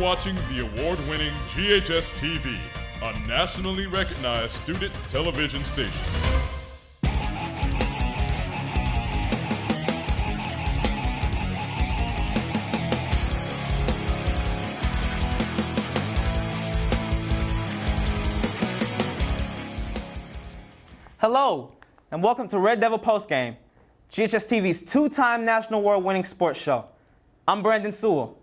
watching the award-winning GHS TV, a nationally recognized student television station. Hello, and welcome to Red Devil Postgame, GHS TV's two-time national award-winning sports show. I'm Brandon Sewell.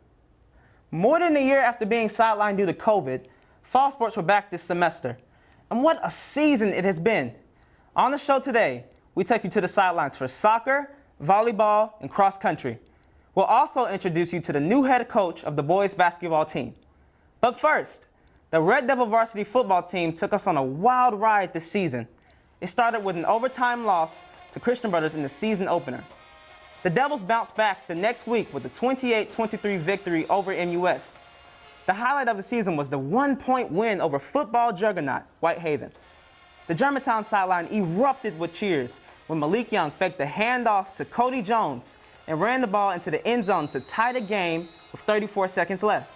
More than a year after being sidelined due to COVID, fall sports were back this semester. And what a season it has been. On the show today, we take you to the sidelines for soccer, volleyball, and cross country. We'll also introduce you to the new head coach of the boys basketball team. But first, the Red Devil varsity football team took us on a wild ride this season. It started with an overtime loss to Christian Brothers in the season opener. The Devils bounced back the next week with a 28-23 victory over MUS. The highlight of the season was the 1-point win over football juggernaut Whitehaven. The Germantown sideline erupted with cheers when Malik Young faked the handoff to Kody Jones and ran the ball into the end zone to tie the game with 34 seconds left.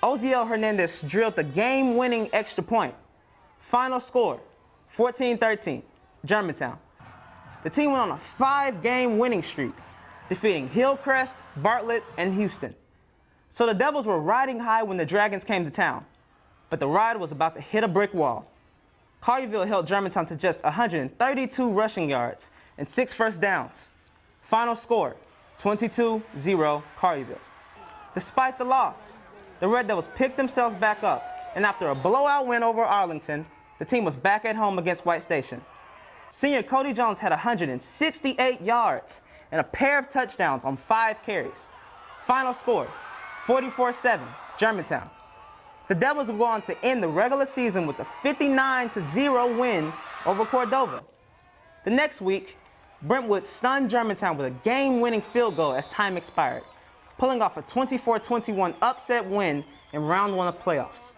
Oziel Hernandez drilled the game-winning extra point. Final score, 14-13, Germantown. The team went on a 5-game winning streak, defeating Hillcrest, Bartlett, and Houston. So the Devils were riding high when the Dragons came to town, but the ride was about to hit a brick wall. Collierville held Germantown to just 132 rushing yards and 6 first downs. Final score, 22-0 Collierville. Despite the loss, the Red Devils picked themselves back up, and after a blowout win over Arlington, the team was back at home against White Station. Senior Kody Jones had 168 yards and a pair of touchdowns on 5 carries. Final score, 44-7, Germantown. The Devils would go on to end the regular season with a 59-0 win over Cordova. The next week, Brentwood stunned Germantown with a game-winning field goal as time expired, pulling off a 24-21 upset win in round 1 of playoffs.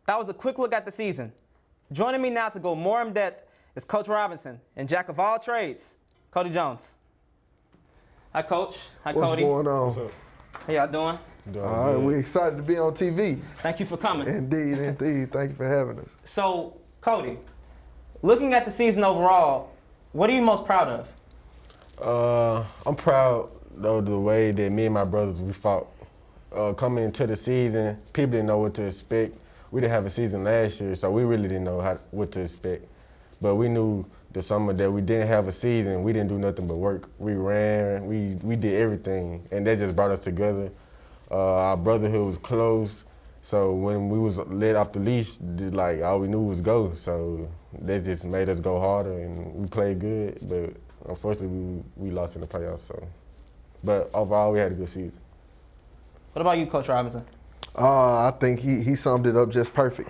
That was a quick look at the season. Joining me now to go more in depth is Coach Robinson and jack of all trades, Kody Jones. Hi, Coach. Hi, Cody. What's going on? What's up? How y'all doing? All right, we're excited to be on TV. Thank you for coming. Indeed, indeed. Thank you for having us. So, Cody, looking at the season overall, what are you most proud of? I'm proud of the way that me and my brothers, we fought. Coming into the season, people didn't know what to expect. We didn't have a season last year, so we really didn't know what to expect. But we knew the summer that we didn't have a season, we didn't do nothing but work. We ran, we did everything, and that just brought us together. Our brotherhood was close, so when we was let off the leash, like all we knew was go. So that just made us go harder, and we played good, but unfortunately we lost in the playoffs. So, but overall we had a good season. What about you, Coach Robinson? I think he summed it up just perfect.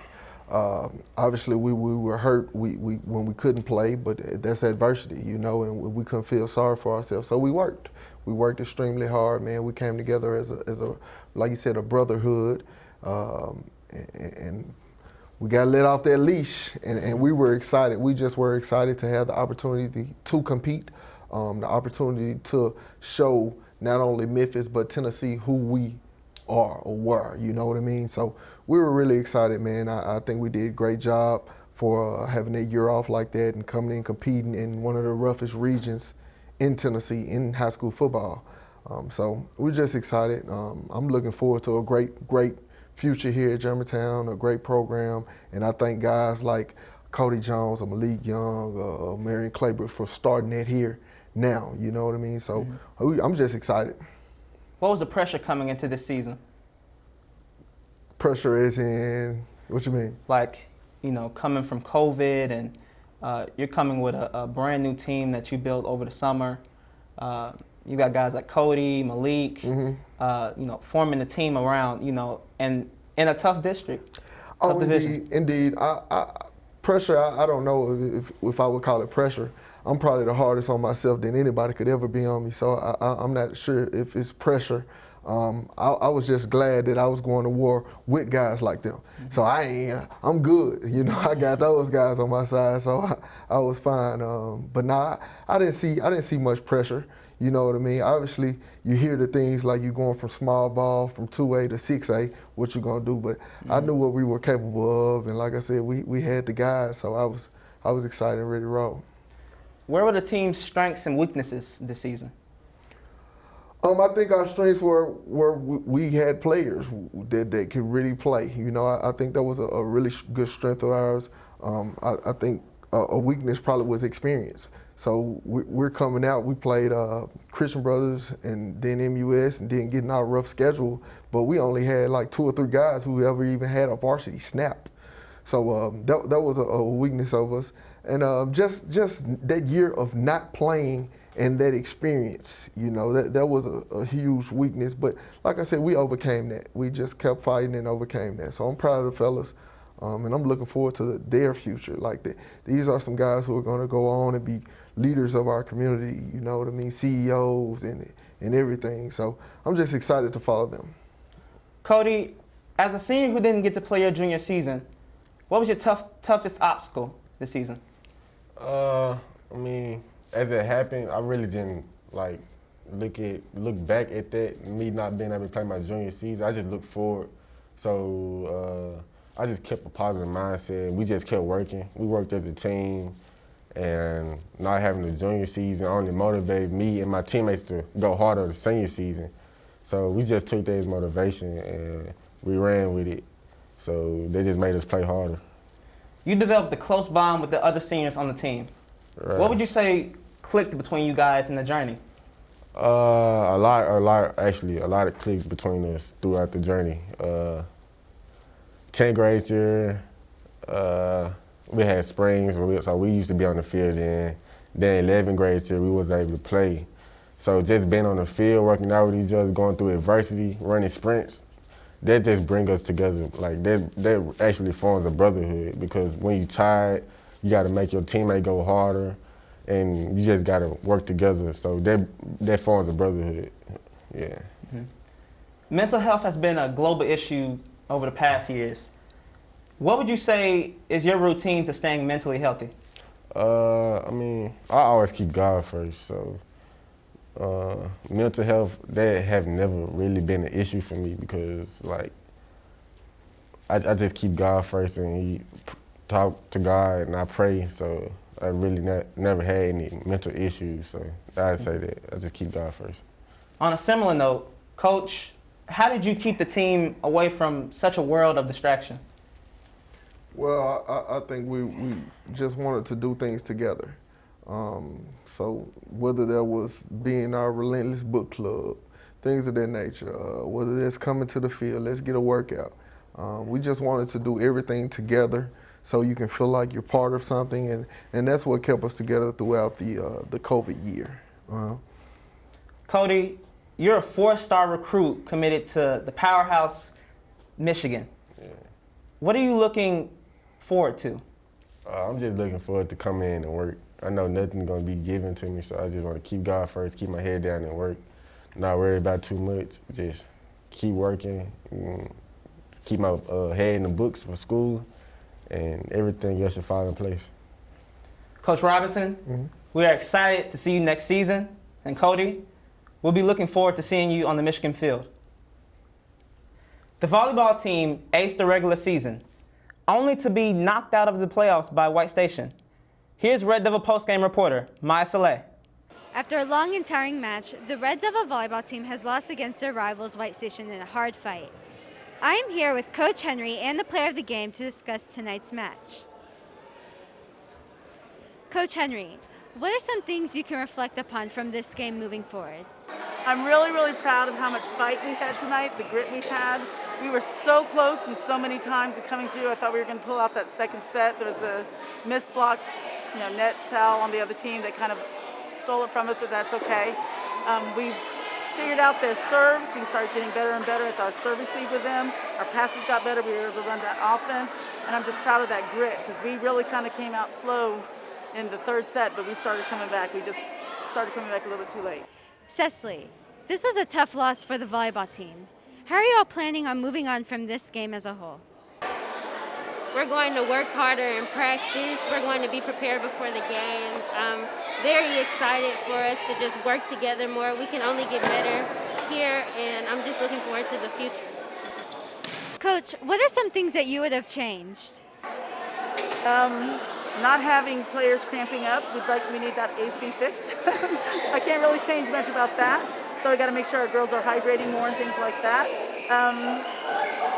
Obviously, we were hurt when we couldn't play, but that's adversity, you know, and we couldn't feel sorry for ourselves. So we worked. We worked extremely hard, man. We came together as a like you said, a brotherhood, and we got let off that leash, and we were excited. We just were excited to have the opportunity to compete, the opportunity to show not only Memphis but Tennessee who we are or were, you know what I mean? So we were really excited, man. I think we did a great job for having that year off like that and coming in competing in one of the roughest regions in Tennessee in high school football. So we're just excited. I'm looking forward to a great future here at Germantown, a great program, and I thank guys like Kody Jones or Malik Young or Marion Claybrook for starting that here now, you know what I mean? So I'm just excited. What was the pressure coming into this season? Pressure is in, what you mean? Like, you know, coming from COVID and you're coming with a brand new team that you built over the summer. You got guys like Kody, Malik, you know, forming a team around, you know, and in a tough district. Tough division. Indeed. Pressure, I don't know if I would call it pressure. I'm probably the hardest on myself than anybody could ever be on me, so I'm not sure if it's pressure. I was just glad that I was going to war with guys like them. So I'm good. You know, I got those guys on my side, so I was fine. But nah, I didn't see much pressure. You know what I mean? Obviously, you hear the things like you going from small ball from 2A to 6A, what you gonna do? But I knew what we were capable of, and like I said, we had the guys, so I was excited and ready to roll. Where were the team's strengths and weaknesses this season? I think our strengths were we had players that could really play. You know, I think that was a really good strength of ours. I think a weakness probably was experience. So we're coming out. We played Christian Brothers and then MUS and then getting our rough schedule. But we only had like 2 or 3 guys who ever even had a varsity snap. So that was a weakness of us. And just that year of not playing and that experience, you know, that was a huge weakness. But like I said, we overcame that. We just kept fighting and overcame that. So I'm proud of the fellas. And I'm looking forward to their future. Like these are some guys who are going to go on and be leaders of our community, you know what I mean, CEOs and everything. So I'm just excited to follow them. Kody, as a senior who didn't get to play your junior season, what was your toughest obstacle this season? I mean, as it happened, I really didn't like look back at that, me not being able to play my junior season. I just looked forward. So I just kept a positive mindset. We just kept working. We worked as a team, and not having the junior season only motivated me and my teammates to go harder the senior season. So we just took that as motivation, and we ran with it. So they just made us play harder. You developed a close bond with the other seniors on the team. Right. What would you say clicked between you guys in the journey? A lot of clicks between us throughout the journey. 10th grade year, we had springs, so we used to be on the field then. Then 11th grade year, we was able to play. So just being on the field, working out with each other, going through adversity, running sprints, that just bring us together. Like that actually forms a brotherhood, because when you're tired, you got to make your teammate go harder, and you just got to work together. So that forms a brotherhood. Yeah. Mm-hmm. Mental health has been a global issue over the past years. What would you say is your routine to staying mentally healthy? I mean, I always keep God first. So mental health, that have never really been an issue for me, because like I just keep God first, and he talk to God and I pray. So I really never had any mental issues. So I'd say that I just keep God first. On a similar note, Coach, how did you keep the team away from such a world of distraction? Well, I think we just wanted to do things together. So whether that was being our relentless book club, things of that nature, whether that's coming to the field, let's get a workout. We just wanted to do everything together so you can feel like you're part of something, and that's what kept us together throughout the COVID year. Kody, you're a 4-star recruit committed to the powerhouse, Michigan. Yeah. What are you looking forward to? I'm just looking forward to coming in and work. I know nothing's gonna be given to me, so I just want to keep God first, keep my head down and work. Not worry about too much, just keep working, keep my head in the books for school, and everything else should fall in place. Coach Robinson, we are excited to see you next season. And Kody, we'll be looking forward to seeing you on the Michigan field. The volleyball team aced the regular season, only to be knocked out of the playoffs by White Station. Here's Red Devil postgame reporter Maya Saleh. After a long and tiring match, the Red Devil volleyball team has lost against their rivals White Station in a hard fight. I am here with Coach Henry and the player of the game to discuss tonight's match. Coach Henry, what are some things you can reflect upon from this game moving forward? I'm really, really proud of how much fight we had tonight, the grit we've had. We were so close and so many times and coming through. I thought we were going to pull out that second set. There was a missed block, net foul on the other team that kind of stole it from it, but that's okay. We figured out their serves. We started getting better and better at our service lead with them. Our passes got better. We were able to run that offense, and I'm just proud of that grit, because we really kind of came out slow in the third set, but we started coming back. We just started coming back a little bit too late. Cecily, This was a tough loss for the volleyball team. How are you all planning on moving on from this game as a whole? We're going to work harder in practice. We're going to be prepared before the games. I'm very excited for us to just work together more. We can only get better here, and I'm just looking forward to the future. Coach, what are some things that you would have changed? Not having players cramping up. We need that AC fixed. So I can't really change much about that. So we got to make sure our girls are hydrating more and things like that.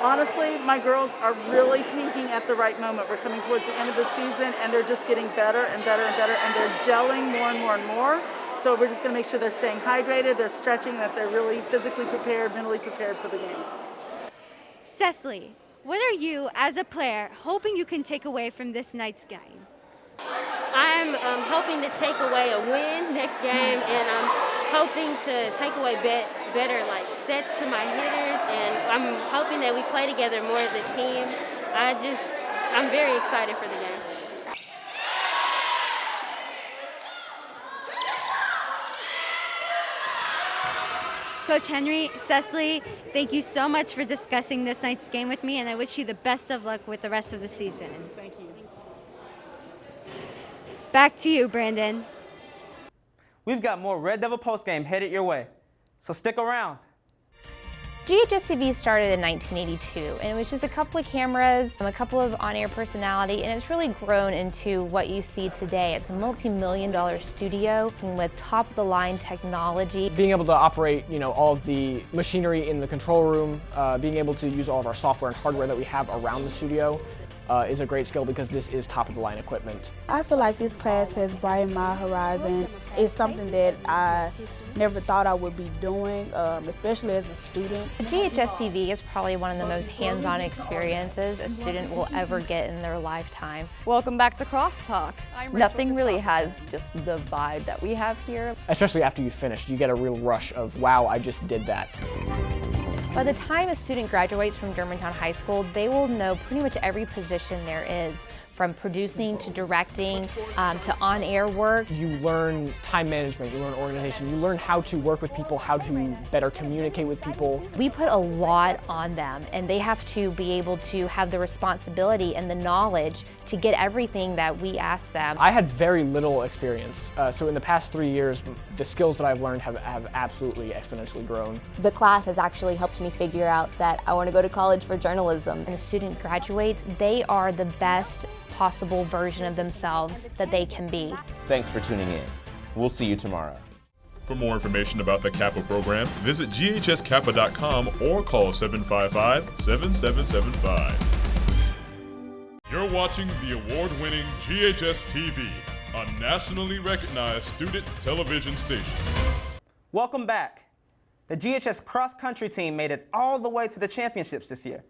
Honestly, my girls are really peaking at the right moment. We're coming towards the end of the season, and they're just getting better and better and better, and they're gelling more and more and more. So we're just going to make sure they're staying hydrated, they're stretching, that they're really physically prepared, mentally prepared for the games. Cecily, what are you, as a player, hoping you can take away from this night's game? I'm hoping to take away a win next game, and I'm hoping to take away better sets to my hitters, and I'm hoping that we play together more as a team. I'm very excited for the game. Coach Henry, Cecily, thank you so much for discussing this night's game with me, and I wish you the best of luck with the rest of the season. Thank you. Back to you, Brandon. We've got more Red Devil postgame headed your way, so stick around. GHS TV started in 1982, and it was just a couple of cameras, a couple of on-air personality, and it's really grown into what you see today. It's a multi-million-dollar studio with top-of-the-line technology. Being able to operate, all of the machinery in the control room, being able to use all of our software and hardware that we have around the studio is a great skill because this is top-of-the-line equipment. I feel like this class has brightened my horizon. It's something that I never thought I would be doing, especially as a student. GHS TV is probably one of the most hands-on experiences a student will ever get in their lifetime. Welcome back to Crosstalk. Nothing really has just the vibe that we have here. Especially after you finish, you get a real rush of, wow, I just did that. By the time a student graduates from Germantown High School, they will know pretty much every position there is, from producing to directing to on-air work. You learn time management, you learn organization, you learn how to work with people, how to better communicate with people. We put a lot on them, and they have to be able to have the responsibility and the knowledge to get everything that we ask them. I had very little experience, so in the past 3 years, the skills that I've learned have absolutely exponentially grown. The class has actually helped me figure out that I want to go to college for journalism. When a student graduates, they are the best possible version of themselves that they can be. Thanks for tuning in. We'll see you tomorrow. For more information about the Kappa program, visit ghskappa.com or call 755-7775. You're watching the award-winning GHS TV, a nationally recognized student television station. Welcome back. The GHS cross-country team made it all the way to the championships this year.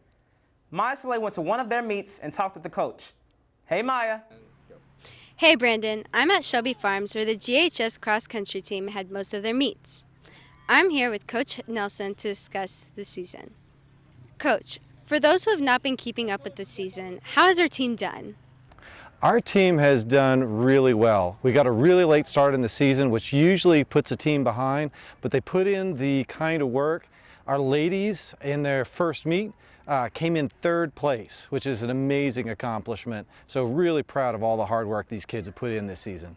Maya Saleh went to one of their meets and talked with the coach. Hey, Maya. Hey, Brandon. I'm at Shelby Farms, where the GHS cross-country team had most of their meets. I'm here with Coach Nelson to discuss the season. Coach, for those who have not been keeping up with the season, how has our team done? Our team has done really well. We got a really late start in the season, which usually puts a team behind, but they put in the kind of work. Our ladies in their first meet came in third place, which is an amazing accomplishment. So really proud of all the hard work these kids have put in this season.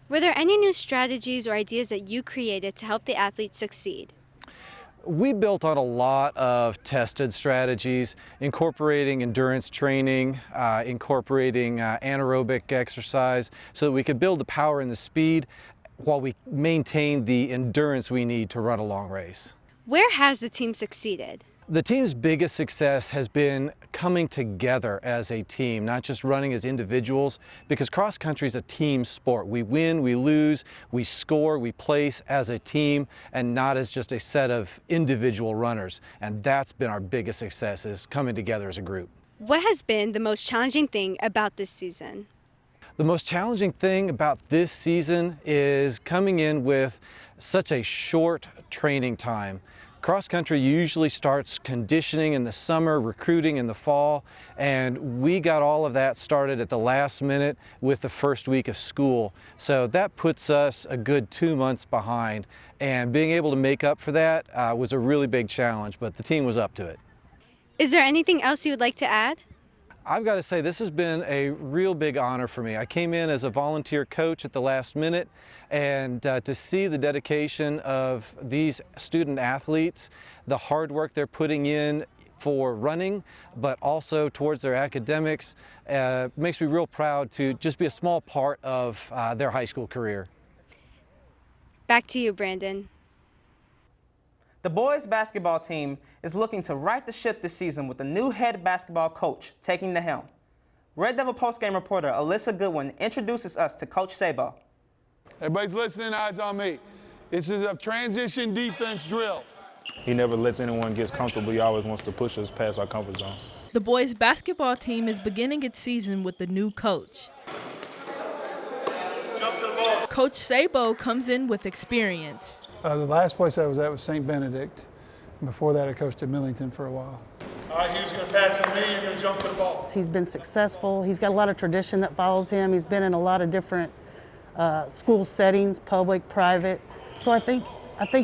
Were there any new strategies or ideas that you created to help the athletes succeed? We built on a lot of tested strategies, incorporating endurance training, incorporating anaerobic exercise, so that we could build the power and the speed while we maintain the endurance we need to run a long race. Where has the team succeeded? The team's biggest success has been coming together as a team, not just running as individuals, because cross country is a team sport. We win, we lose, we score, we place as a team, and not as just a set of individual runners. And that's been our biggest success, is coming together as a group. What has been the most challenging thing about this season? The most challenging thing about this season is coming in with such a short training time. Cross country usually starts conditioning in the summer, recruiting in the fall, and we got all of that started at the last minute with the first week of school. So that puts us a good 2 months behind, and being able to make up for that was a really big challenge, but the team was up to it. Is there anything else you would like to add? I've got to say this has been a real big honor for me. I came in as a volunteer coach at the last minute, and to see the dedication of these student athletes, the hard work they're putting in for running, but also towards their academics, makes me real proud to just be a small part of their high school career. Back to you, Brandon. The boys basketball team is looking to right the ship this season with a new head basketball coach taking the helm. Red Devil postgame reporter Alyssa Goodwin introduces us to Coach Sabo. Everybody's listening, eyes on me. This is a transition defense drill. He never lets anyone get comfortable. He always wants to push us past our comfort zone. The boys basketball team is beginning its season with a new coach. Coach Sabo comes in with experience. The last place I was at was St. Benedict. Before that, I coached at Millington for a while. All right, he's going to pass to me, you're going to jump to the ball. He's been successful. He's got a lot of tradition that follows him. He's been in a lot of different school settings, public, private. So I think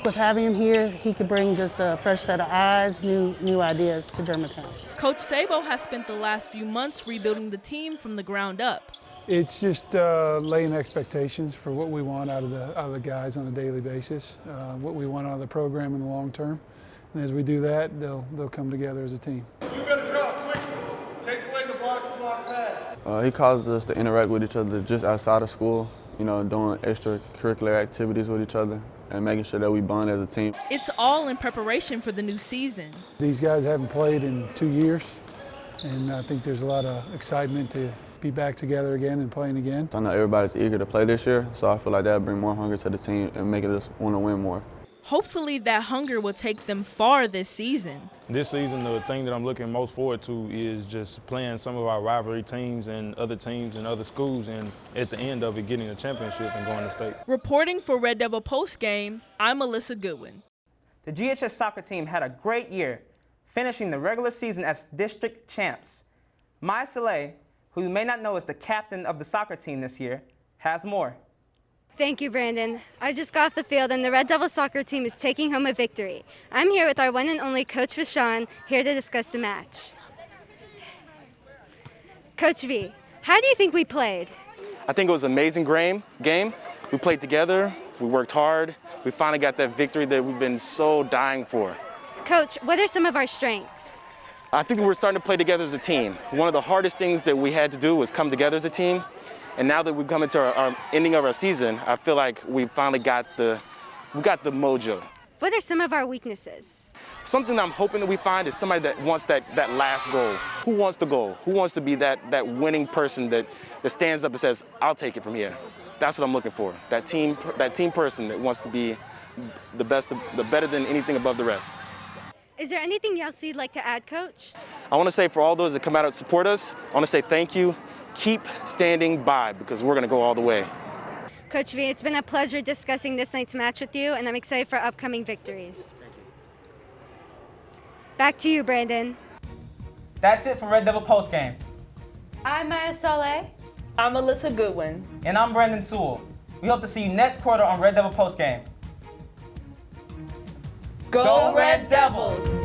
with having him here, he could bring just a fresh set of eyes, new ideas to Germantown. Coach Sabo has spent the last few months rebuilding the team from the ground up. It's just laying expectations for what we want out of the guys on a daily basis, what we want out of the program in the long term. And as we do that, they'll come together as a team. You better drop quickly. Take away the block pass. He causes us to interact with each other just outside of school, you know, doing extracurricular activities with each other and making sure that we bond as a team. It's all in preparation for the new season. These guys haven't played in 2 years, and I think there's a lot of excitement to be back together again and playing again. I know everybody's eager to play this year, so I feel like that'll bring more hunger to the team and make us want to win more. Hopefully that hunger will take them far this season. This season, the thing that I'm looking most forward to is just playing some of our rivalry teams and other schools, and at the end of it, getting a championship and going to state. Reporting for Red Devil Postgame, I'm Alyssa Goodwin. The GHS soccer team had a great year, finishing the regular season as district champs. Maya Saleh, who you may not know is the captain of the soccer team this year, has more. Thank you, Brandon. I just got off the field and the Red Devil soccer team is taking home a victory. I'm here with our one and only Coach Vashon, here to discuss the match. Coach V, how do you think we played? I think it was an amazing game. We played together, we worked hard, we finally got that victory that we've been so dying for. Coach, what are some of our strengths? I think we're starting to play together as a team. One of the hardest things that we had to do was come together as a team. And now that we've come into our ending of our season, I feel like we finally got the mojo. What are some of our weaknesses? Something I'm hoping that we find is somebody that wants that last goal. Who wants the goal? Who wants to be that winning person that stands up and says, I'll take it from here? That's what I'm looking for. That team person that wants to be the best, the better than anything above the rest. Is there anything else you'd like to add, Coach? I want to say for all those that come out and support us, I want to say thank you. Keep standing by because we're going to go all the way. Coach V, it's been a pleasure discussing this night's match with you, and I'm excited for upcoming victories. Back to you, Brandon. That's it for Red Devil Postgame. I'm Maya Saleh. I'm Alyssa Goodwin. And I'm Brandon Sewell. We hope to see you next quarter on Red Devil Postgame. Go Red Devils!